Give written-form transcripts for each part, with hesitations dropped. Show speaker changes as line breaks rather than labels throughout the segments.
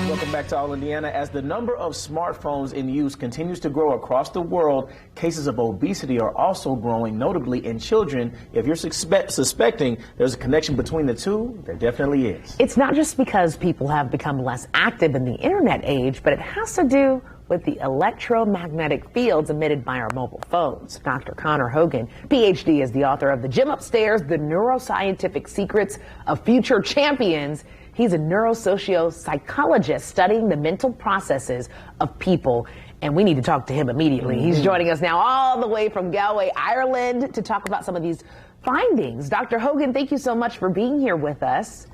Welcome back to All Indiana. As the number of smartphones in use continues to grow across the world, cases of obesity are also growing, notably in children. If you're suspecting there's a connection between the two, there definitely is.
It's not just because people have become less active in the internet age, but it has to do with the electromagnetic fields emitted by our mobile phones. Dr. Connor Hogan, PhD, is the author of The Gym Upstairs, The Neuroscientific Secrets of Future Champions. He's a neurosociopsychologist studying the mental processes of people, and we need to talk to him immediately. He's joining us now all the way from Galway, Ireland, to talk about some of these findings. Dr. Hogan, thank you so much for being here with us.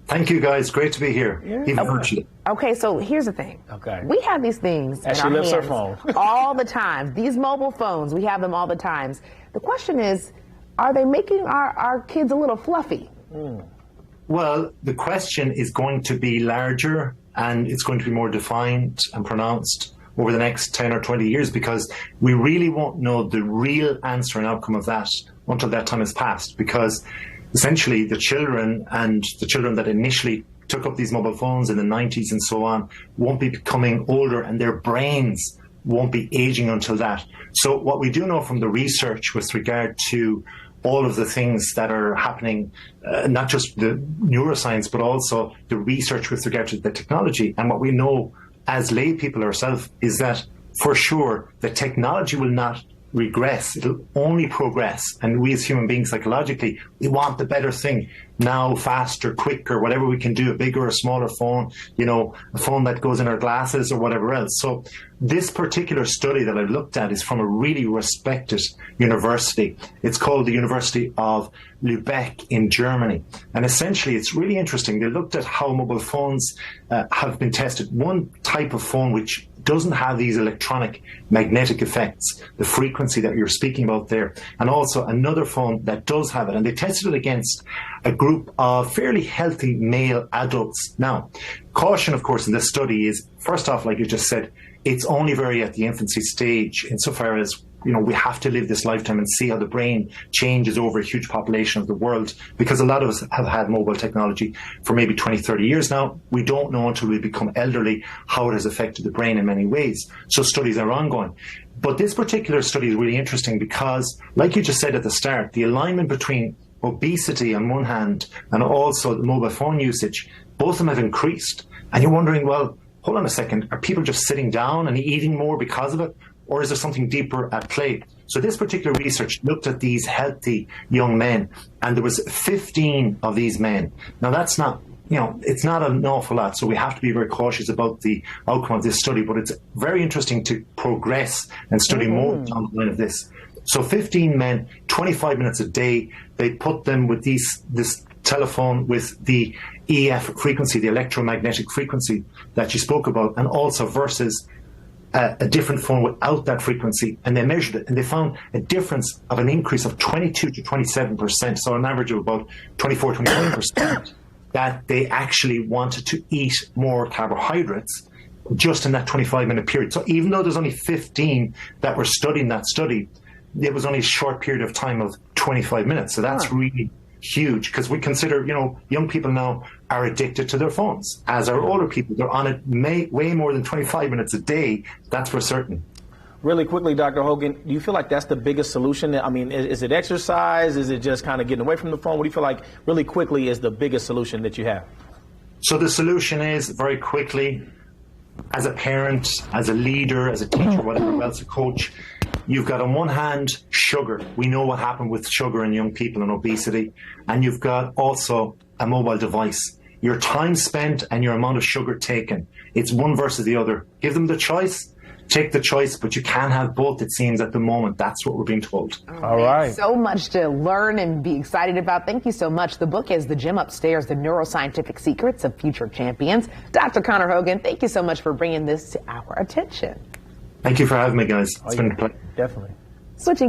Thank you, guys. Great to be here, even virtually.
Okay, so here's the thing.
Okay.
We have these things
As
in
she
our
lifts her
hands
phone.
all the time. These mobile phones, we have them all the times. The question is, are they making our kids a little fluffy?
Well, the question is going to be larger, and it's going to be more defined and pronounced over the next 10 or 20 years, because we really won't know the real answer and outcome of that until that time has passed, because essentially the children that initially took up these mobile phones in the 90s and so on won't be becoming older, and their brains won't be aging until that. So what we do know from the research with regard to all of the things that are happening, not just the neuroscience, but also the research with regard to the technology, and what we know as lay people ourselves, is that for sure the technology will not regress, it'll only progress. And we as human beings, psychologically, we want the better thing now, faster, quicker, whatever we can do, a bigger or smaller phone, a phone that goes in our glasses or whatever else. So this particular study that I looked at is from a really respected university. It's called the University of Lübeck in Germany. And essentially, it's really interesting. They looked at how mobile phones have been tested. One type of phone which doesn't have these electronic magnetic effects, the frequency that you're speaking about there, and also another phone that does have it. And they tested it against a group of fairly healthy male adults. Now, caution, of course, in this study is, first off, like you just said, it's only very at the infancy stage, insofar as we have to live this lifetime and see how the brain changes over a huge population of the world, because a lot of us have had mobile technology for maybe 20, 30 years now. We don't know until we become elderly how it has affected the brain in many ways. So studies are ongoing. But this particular study is really interesting because, like you just said at the start, the alignment between obesity on one hand and also the mobile phone usage, both of them have increased. And you're wondering, well, hold on a second, are people just sitting down and eating more because of it? Or is there something deeper at play? So this particular research looked at these healthy young men, and there was 15 of these men. Now that's not, it's not an awful lot, so we have to be very cautious about the outcome of this study, but it's very interesting to progress and study more down the line of this. So 15 men, 25 minutes a day, they put them with this telephone with the EF frequency, the electromagnetic frequency that you spoke about, and also versus a different phone without that frequency, and they measured it, and they found a difference of an increase of 22 to 27%, so an average of about 24, 25%, that they actually wanted to eat more carbohydrates just in that 25-minute period. So even though there's only 15 that were studying that study, it was only a short period of time of 25 minutes. So that's really huge, because we consider, young people now are addicted to their phones, as are older people. They're on it way more than 25 minutes a day. That's for certain.
Really quickly, Dr. Hogan, do you feel like that's the biggest solution? I mean, is it exercise? Is it just kind of getting away from the phone? What do you feel like really quickly is the biggest solution that you have?
So the solution is, very quickly, as a parent, as a leader, as a teacher, whatever else, a coach, you've got on one hand sugar. We know what happened with sugar in young people and obesity. And you've got also a mobile device. Your time spent and your amount of sugar taken. It's one versus the other. Give them the choice. Take the choice, but you can't have both, it seems, at the moment. That's what we're being told.
All right.
So much to learn and be excited about. Thank you so much. The book is The Gym Upstairs, The Neuroscientific Secrets of Future Champions. Dr. Connor Hogan, thank you so much for bringing this to our attention.
Thank you for having me, guys. It's been a pleasure.
Definitely.
Switching